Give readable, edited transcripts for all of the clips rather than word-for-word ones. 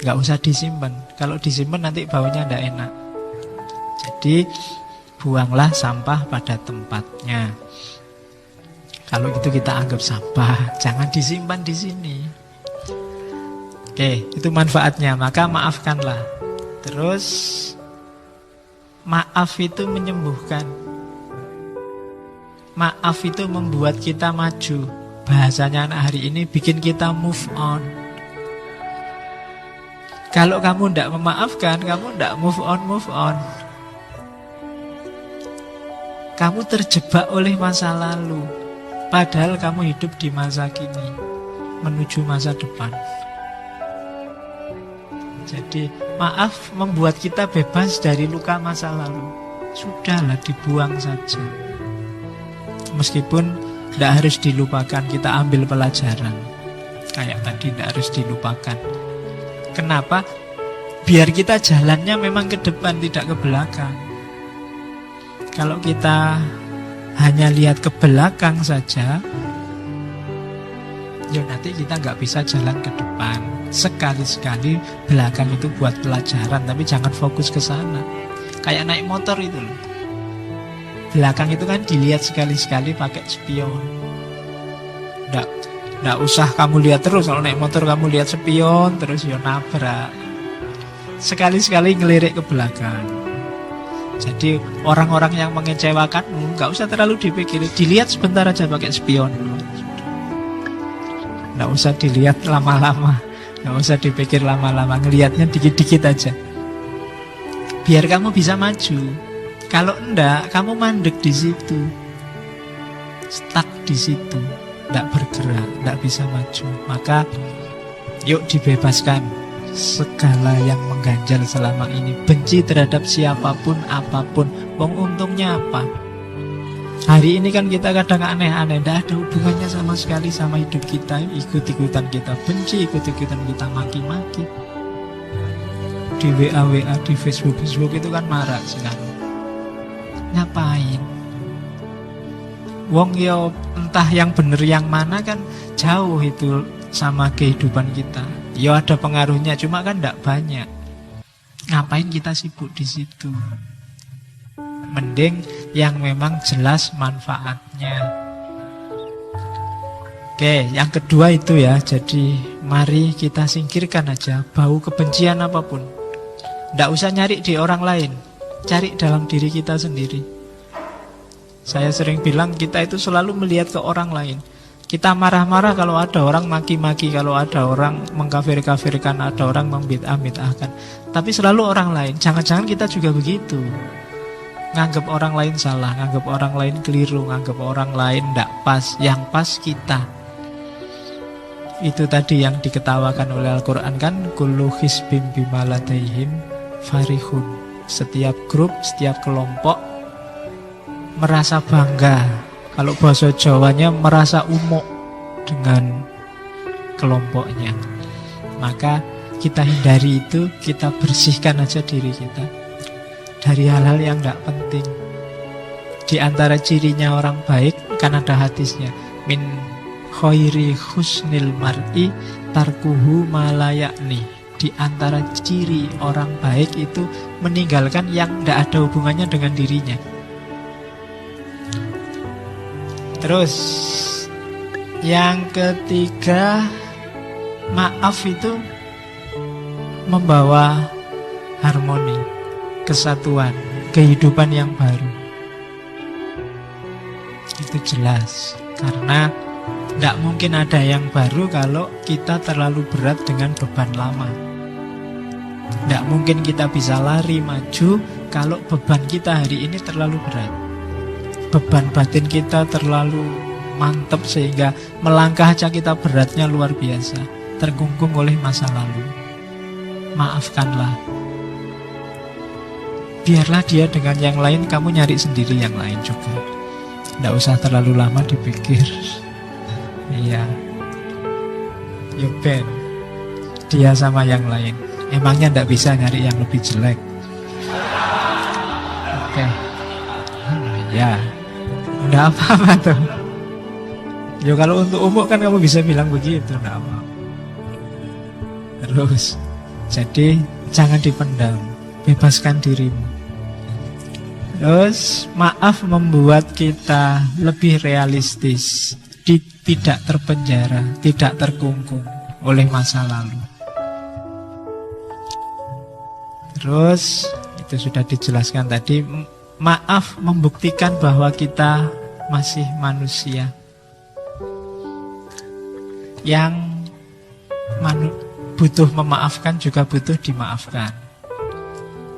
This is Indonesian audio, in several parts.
nggak usah disimpan. Kalau disimpan nanti baunya nggak enak. Jadi buanglah sampah pada tempatnya. Kalau gitu kita anggap sampah, jangan disimpan di sini. Oke, itu manfaatnya. Maka maafkanlah. Terus maaf itu menyembuhkan. Maaf itu membuat kita maju. Bahasanya anak hari ini bikin kita move on. Kalau kamu tidak memaafkan, kamu tidak move on. Kamu terjebak oleh masa lalu. Padahal kamu hidup di masa kini, menuju masa depan. Jadi maaf membuat kita bebas dari luka masa lalu. Sudahlah, dibuang saja. Meskipun tidak harus dilupakan, kita ambil pelajaran. Kayak tadi tidak harus dilupakan. Kenapa? Biar kita jalannya memang ke depan, tidak ke belakang. Kalau kita hanya lihat ke belakang saja, ya nanti kita nggak bisa jalan ke depan. Sekali-sekali belakang itu buat pelajaran, tapi jangan fokus ke sana. Kayak naik motor itu loh. Belakang itu kan dilihat sekali-sekali pakai spion. Nggak usah kamu lihat terus. Kalau naik motor kamu lihat spion terus ya nabrak. Sekali-sekali ngelirik ke belakang. Jadi orang-orang yang mengecewakanmu nggak usah terlalu dipikir, dilihat sebentar aja pakai spion. Nggak usah dilihat lama-lama, nggak usah dipikir lama-lama, ngelihatnya dikit-dikit aja. Biar kamu bisa maju. Kalau enggak, kamu mandek di situ, stuck di situ, nggak bergerak, nggak bisa maju. Maka yuk dibebaskan segala yang mengganjal selama ini. Benci terhadap siapapun, apapun. Wong untungnya apa? Hari ini kan kita kadang aneh-aneh, tidak ada hubungannya sama sekali sama hidup kita. Ikut-ikutan kita benci, ikut-ikutan kita maki-maki. Di WA, di Facebook itu kan marak sekarang. Ngapain? Wong yo entah yang bener yang mana kan jauh itu sama kehidupan kita. Ya ada pengaruhnya, cuma kan tidak banyak. Ngapain kita sibuk di situ? Mending yang memang jelas manfaatnya. Oke, yang kedua itu ya. Jadi mari kita singkirkan aja bau kebencian apapun. Tidak usah nyari di orang lain, cari dalam diri kita sendiri. Saya sering bilang kita itu selalu melihat ke orang lain. Kita marah-marah kalau ada orang maki-maki, kalau ada orang mengkafir-kafirkan, ada orang membid'ah-bid'ahkan. Tapi selalu orang lain. Jangan-jangan kita juga begitu. Nganggap orang lain salah, nganggap orang lain keliru, nganggap orang lain tidak pas. Yang pas kita. Itu tadi yang diketawakan oleh Al-Quran kan, kullu hizbin bima ladaihim farihun. Setiap grup, setiap kelompok merasa bangga. Kalau bahasa Jawanya merasa umuk dengan kelompoknya. Maka kita hindari itu, kita bersihkan aja diri kita dari hal-hal yang tidak penting. Di antara cirinya orang baik kan ada hadisnya, min khairi husnil mar'i tarkuhu malayakni. Di antara ciri orang baik itu meninggalkan yang tidak ada hubungannya dengan dirinya. Terus yang ketiga, maaf itu membawa harmoni, kesatuan, kehidupan yang baru. Itu jelas. Karena tidak mungkin ada yang baru kalau kita terlalu berat dengan beban lama. Tidak mungkin kita bisa lari maju kalau beban kita hari ini terlalu berat. Beban batin kita terlalu mantap sehingga melangkah aja kita beratnya luar biasa, terkungkung oleh masa lalu. Maafkanlah. Biarlah dia dengan yang lain, kamu nyari sendiri yang lain juga. Tidak usah terlalu lama dipikir. Iya, you bet. Dia sama yang lain. Emangnya tidak bisa nyari yang lebih jelek? Oke. Ya, tidak apa-apa tuh. Ya kalau untuk umum kan kamu bisa bilang begitu, tidak apa-apa. Terus Jadi jangan dipendam, bebaskan dirimu. Terus maaf membuat kita lebih realistis, tidak terpenjara, tidak terkungkung oleh masa lalu. Terus itu sudah dijelaskan tadi, maaf membuktikan bahwa kita masih manusia yang butuh memaafkan juga butuh dimaafkan.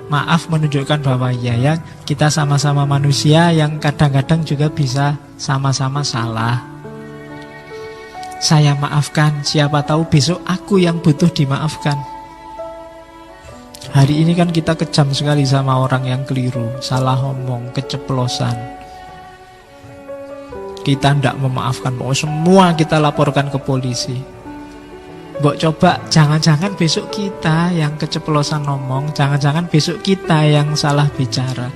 Maaf menunjukkan bahwa ya kita sama-sama manusia yang kadang-kadang juga bisa sama-sama salah. Saya maafkan, siapa tahu besok aku yang butuh dimaafkan. Hari ini kan kita kejam sekali sama orang yang keliru, salah ngomong, keceplosan. Kita tidak memaafkan, semua kita laporkan ke polisi. Mbok coba, jangan-jangan besok kita yang keceplosan ngomong, jangan-jangan besok kita yang salah bicara.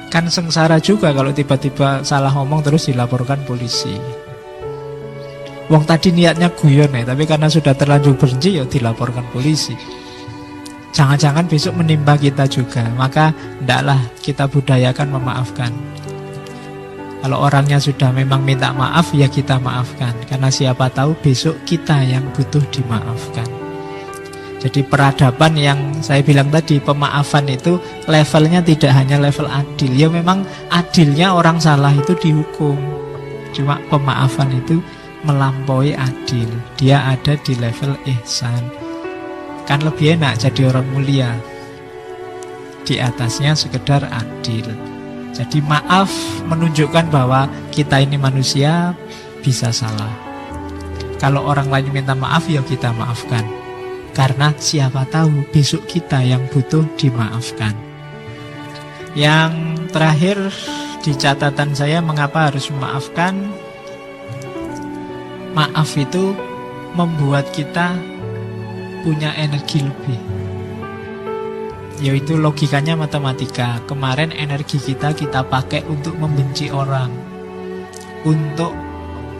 Kan sengsara juga kalau tiba-tiba salah ngomong terus dilaporkan polisi. Wong tadi niatnya guyon ya, tapi karena sudah terlanjur benci ya dilaporkan polisi. Jangan-jangan besok menimpa kita juga. Maka hendaklah kita budayakan memaafkan. Kalau orangnya sudah memang minta maaf, ya kita maafkan. Karena siapa tahu besok kita yang butuh dimaafkan. Jadi peradaban yang saya bilang tadi, pemaafan itu levelnya tidak hanya level adil. Ya memang adilnya orang salah itu dihukum. Cuma pemaafan itu melampaui adil. Dia ada di level ihsan. Kan lebih enak jadi orang mulia. Di atasnya sekedar adil. Jadi maaf menunjukkan bahwa kita ini manusia bisa salah. Kalau orang lain minta maaf, ya kita maafkan. Karena siapa tahu besok kita yang butuh dimaafkan. Yang terakhir di catatan saya, mengapa harus memaafkan? Maaf itu membuat kita punya energi lebih. Yaitu logikanya matematika. Kemarin energi kita pakai untuk membenci orang, untuk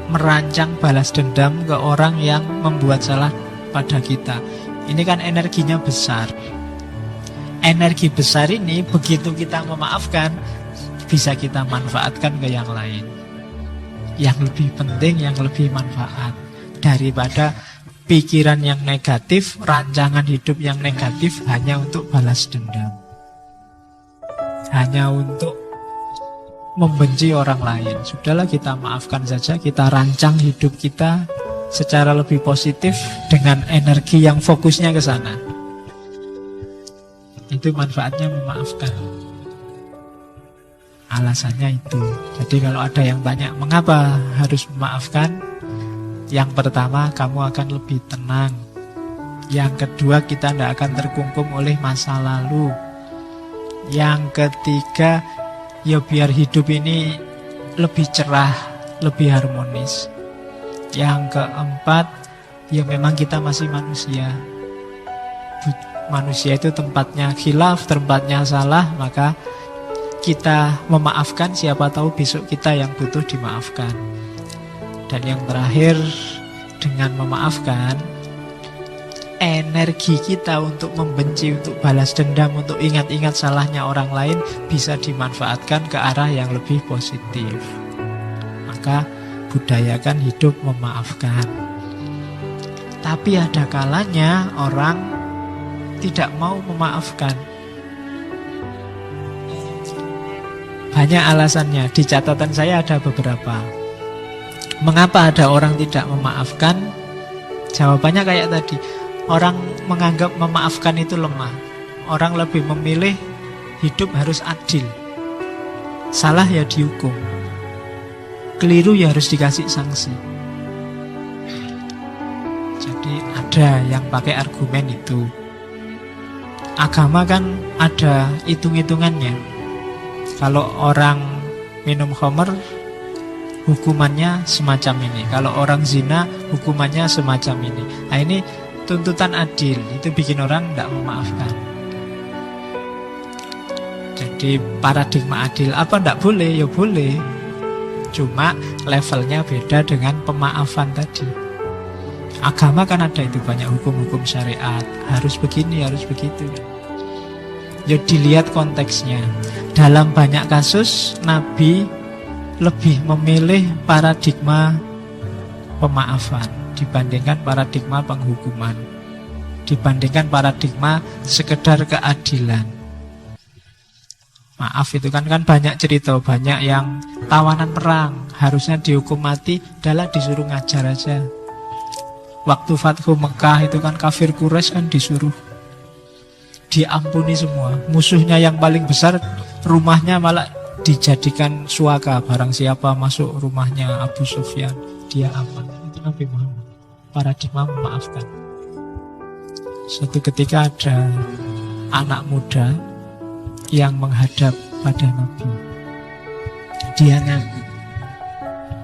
merancang balas dendam ke orang yang membuat salah pada kita. Ini kan energinya besar. Energi besar ini begitu kita memaafkan, bisa kita manfaatkan ke yang lain, yang lebih penting, yang lebih manfaat daripada pikiran yang negatif, rancangan hidup yang negatif hanya untuk balas dendam, hanya untuk membenci orang lain. Sudahlah, kita maafkan saja, kita rancang hidup kita secara lebih positif dengan energi yang fokusnya ke sana. Itu manfaatnya memaafkan. Alasannya itu. Jadi kalau ada yang tanya mengapa harus memaafkan, yang pertama, kamu akan lebih tenang. Yang kedua, kita tidak akan terkungkung oleh masa lalu. Yang ketiga, ya biar hidup ini lebih cerah, lebih harmonis. Yang keempat, ya memang kita masih manusia. Manusia itu tempatnya khilaf, tempatnya salah, maka kita memaafkan, siapa tahu besok kita yang butuh dimaafkan. Dan yang terakhir, dengan memaafkan, energi kita untuk membenci, untuk balas dendam, untuk ingat-ingat salahnya orang lain bisa dimanfaatkan ke arah yang lebih positif. Maka budayakan hidup memaafkan. Tapi ada kalanya orang tidak mau memaafkan. Banyak alasannya. Di catatan saya ada beberapa. Mengapa ada orang tidak memaafkan? Jawabannya kayak tadi. Orang menganggap memaafkan itu lemah. Orang lebih memilih hidup harus adil. Salah ya dihukum. Keliru ya harus dikasih sanksi. Jadi ada yang pakai argumen itu. Agama kan ada hitung-hitungannya. Kalau orang minum khamr, hukumannya semacam ini. Kalau orang zina, hukumannya semacam ini. Nah ini tuntutan adil. Itu bikin orang tidak memaafkan. Jadi paradigma adil, apa tidak boleh? Ya boleh. Cuma levelnya beda dengan pemaafan tadi. Agama kan ada itu banyak hukum-hukum syariat, harus begini, harus begitu. Ya dilihat konteksnya. Dalam banyak kasus Nabi lebih memilih paradigma pemaafan dibandingkan paradigma penghukuman, dibandingkan paradigma sekedar keadilan. Maaf itu kan banyak cerita, banyak yang tawanan perang harusnya dihukum mati, adalah disuruh ngajar aja. Waktu Fathu Mekah itu kan kafir Quraisy kan disuruh diampuni semua. Musuhnya yang paling besar, rumahnya malah dijadikan suaka. Barang siapa masuk rumahnya Abu Sufyan, dia aman. Itu Nabi Muhammad, paradigma memaafkan. Suatu ketika ada anak muda yang menghadap pada Nabi. Dia ngaku,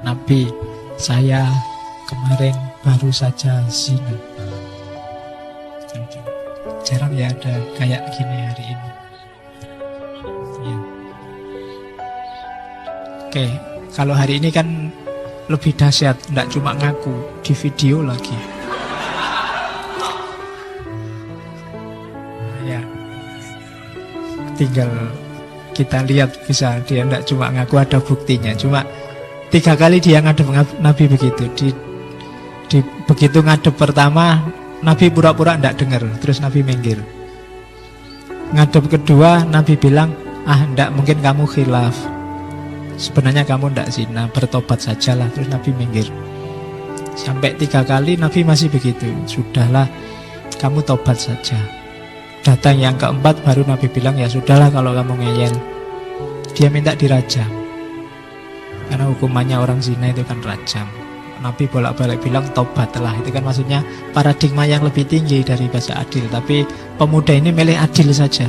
Nabi, saya kemarin baru saja zina. Jarang ya ada kayak gini hari ini ya. Oke, kalau hari ini kan lebih dahsyat, tidak cuma ngaku, di video lagi ya. Tinggal kita lihat, bisa dia tidak cuma ngaku, ada buktinya. Cuma 3 kali dia ngadep Nabi begitu. Di begitu ngadep pertama, Nabi pura-pura tidak dengar, terus Nabi minggir. Ngadep kedua, Nabi bilang, enggak, mungkin kamu khilaf. Sebenarnya kamu tidak zina, bertobat sajalah. Terus Nabi minggir. Sampai 3 kali Nabi masih begitu. Sudahlah, kamu tobat saja. Datang yang keempat, baru Nabi bilang, ya sudahlah kalau kamu ngeyel. Dia minta dirajam. Karena hukumannya orang zina itu kan rajam. Nabi bolak-balik bilang tobatlah. Itu kan maksudnya paradigma yang lebih tinggi dari bahasa adil. Tapi pemuda ini milih adil saja.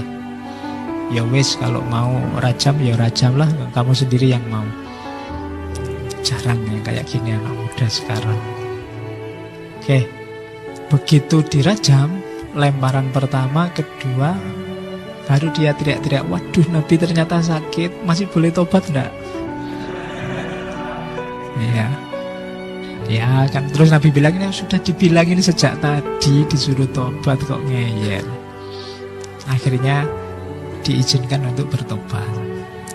Ya wis, kalau mau rajam ya rajamlah, kamu sendiri yang mau. Jarang ya kayak gini anak muda sekarang. Oke, begitu dirajam, lemparan pertama, kedua, baru dia teriak-teriak, waduh Nabi ternyata sakit, masih boleh tobat enggak? Iya. Ya kan, terus Nabi bilang, ini sudah dibilangin sejak tadi, disuruh tobat kok ngeyel. Akhirnya diizinkan untuk bertobat.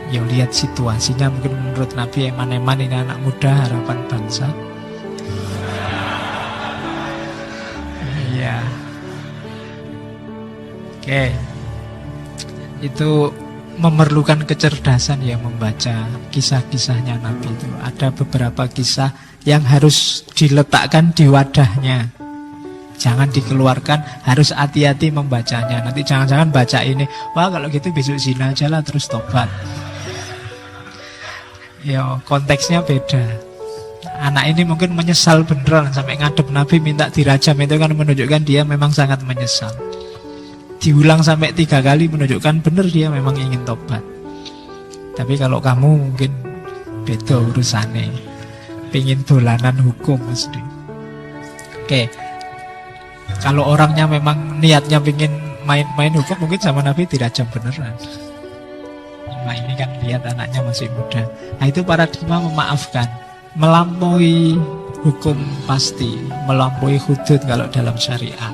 Ya lihat situasinya, mungkin menurut Nabi eman-eman ini anak muda, harapan bangsa. Iya. Oke. Itu memerlukan kecerdasan ya membaca kisah-kisahnya Nabi itu. Ada beberapa kisah yang harus diletakkan di wadahnya, jangan dikeluarkan, harus hati-hati membacanya. Nanti jangan-jangan baca ini, wah kalau gitu besok zina aja lah terus tobat. Ya konteksnya beda. Anak ini mungkin menyesal beneran sampai ngadep Nabi minta dirajam, itu kan menunjukkan dia memang sangat menyesal. Diulang sampai 3 kali menunjukkan benar dia memang ingin tobat. Tapi kalau kamu mungkin beda urusannya, pingin dolanan hukum mesti. Oke. Kalau orangnya memang niatnya pingin main-main hukum, mungkin sama Nabi dirajam beneran. Nah ini kan lihat anaknya masih muda. Nah itu paradigma memaafkan, melampaui hukum pasti, melampaui hudud kalau dalam syariat.